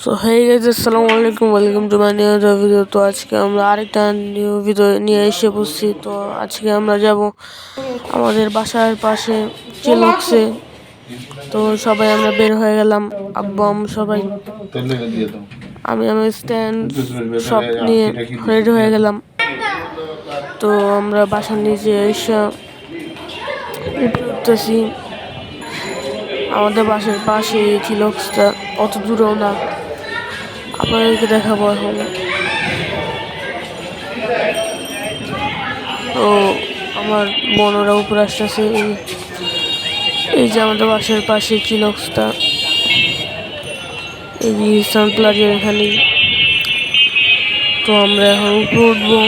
So hey guys, আসসালামু আলাইকুম, welcome to my new video. তো আজকে আমরা আরেকটা নিউ ভিডিও নিয়ে এসে বসছি। তো আজকে আমরা যাব আমাদের বাসার পাশে চিলক্সে। তো সবাই আমরা বের হয়ে গেলাম, আব্বু আম্মু সবাই। আমি আমার স্ট্যান্ড সব নিয়ে রেডি হয়ে গেলাম। তো আমরা বাসার নিচে এসে উঠতেছি। আমাদের বাসার পাশে চিলক্সটা, অত দূরেও না। আপনাদেরকে দেখাবো এখন। তো আমার বোনরা উপরে আসতেছে। এই যে আমাদের বাসার পাশে চিলক্সটা, এই যে সানপ্লাজের এখানে। তো আমরা এখন উপরে উঠবো।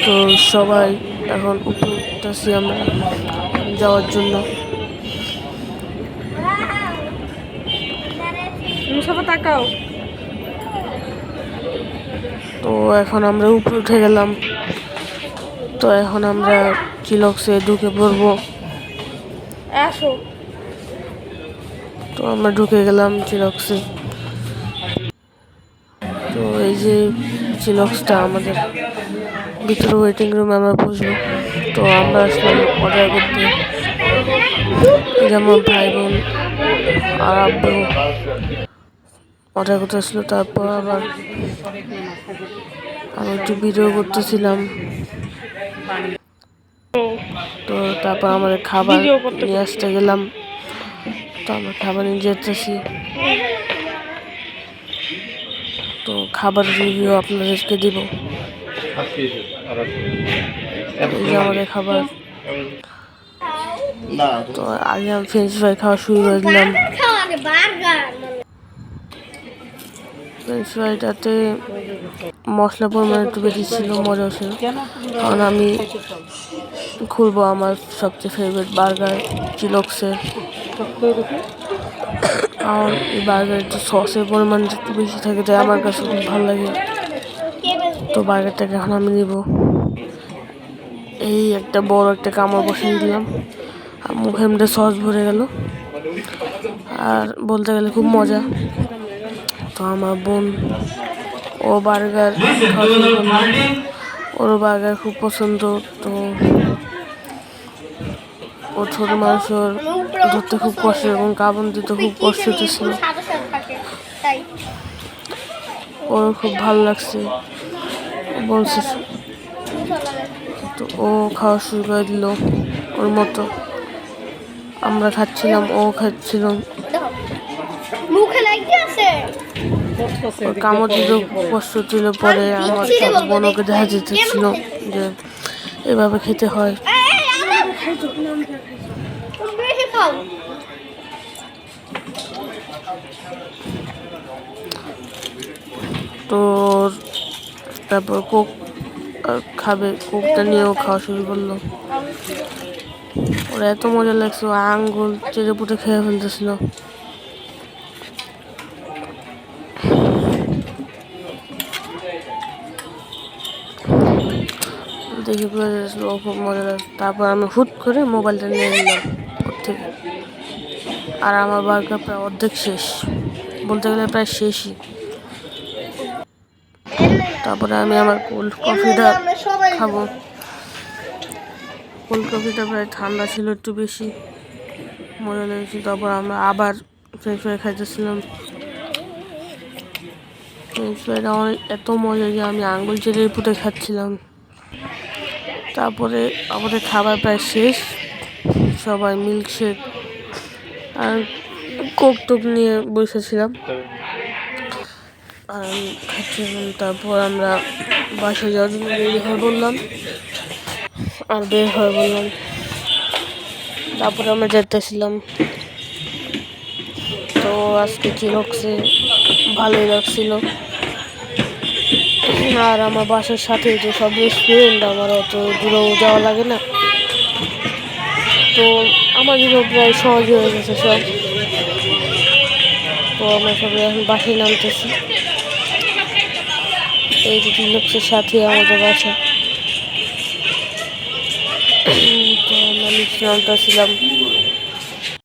তো সবাই এখন উপরে উঠতেছি আমরা যাওয়ার জন্য। তো এখন আমরা উপরে উঠে গেলাম। তো এখন আমরা চিলক্সে ঢুকে পড়বো। তো আমরা ঢুকে গেলাম চিলক্সে। তো এই যে চিলক্সটা আমাদের ভিতরে ওয়েটিং রুমে আমরা বসবো। তো আমরা আসলাম অর্ডার করতে। যেমন ভাই বোন আর আব্বু অর্ডার করতে আসলো। তারপর আবার আমি একটু ভিডিও করতেছিলাম। তো তারপর আমাদের খাবার নিয়ে আসতে গেলাম। তো আমরা খাবার নিয়ে যেতেছি। তো খাবার রিভিউ আপনাদেরকে দিব। এই যে আমাদের খাবার। তো আগে আমি ফ্রেঞ্চ ফ্রাই খাওয়া শুরু করে দিলাম। ফ্রেঞ্চ ফ্রাইটাতে মশলা পরিমাণ একটু বেশি ছিল, মজা ছিল। কারণ আমি খুলবো আমার সবচেয়ে ফেভারিট বার্গার চিলক্সের। আর এই বার্গারটা সসের পরিমাণ একটু বেশি থাকে, তাই আমার কাছে খুব ভালো লাগে। তো বার্গারটাকে এখন আমি নিব। এই একটা বড় একটা কামড় বসিয়ে দিলাম, আর মুখের মধ্যে সস ভরে গেল। আর বলতে গেলে খুব মজা। তো আমার বোন ও বার্গার ওর বার্গার খুব পছন্দ। তো ও ছোট মানুষ, ধরতে খুব কষ্ট এবং কাবন দিতে খুব কষ্ট হতেছিল। ওর খুব ভালো লাগছে বলছে। তো ও খাওয়া শুরু করে দিল ওর মতো। আমরা খাচ্ছিলাম, ও খাচ্ছিল। কামড় দিতে কষ্ট ছিল। পরে আমার বোনকে দেখা যেতেছিল যে এভাবে খেতে হয়। তো তারপর কোক খাবে, কোকটা নিয়েও খাওয়া শুরু করলো। ওরা এত মজা লাগছে, আঙ্গুল চেড়ে পুটে খেয়ে ফেলতেছিল। দেখে বুঝা যাচ্ছিল ও খুব মজা লাগছে। তারপর আমি হুট করে মোবাইলটা নিয়ে নিলাম ওর থেকে। আর আমার বার্গার প্রায় অর্ধেক শেষ, বলতে গেলে প্রায় শেষই। তারপরে আমি আমার কোল্ড কফিটা খাবো। কোল্ড কফিটা প্রায় ঠান্ডা ছিল, একটু বেশি মজা লেগেছে। তারপর আমরা আবার ফ্রেঞ্চ ফ্রাই খাইতেছিলাম। ফ্রেঞ্চ ফ্রাইটা অনেক এত মজা যে আমি আঙ্গুল চেড়ে পুটে খাচ্ছিলাম। তারপরে আমাদের খাবার প্রায় শেষ। সবাই মিল্কশেক আর কোক টোক নিয়ে বসেছিলাম আর খাচ্ছিলাম। তারপর আমরা বাসায় যাওয়ার জন্য রেডি হয়ে বললাম আর বের হয়ে বললাম। তারপরে আমরা যেতেছিলাম। তো আজকে চিলক্সে ভালোই লাগছিল। আর আমার বাসার সাথে যে সব রেস্টুরেন্ট, আমার অত দূরেও যাওয়া লাগে না। তো আমার জন্য প্রায় সহজ হয়ে গেছে সব। তো আমরা সবাই এখন বাসায় নামতেছি। এই যে চিলক্সের সাথে আমাদের বাসা। তো আমরা নিচে নামতেছিলাম।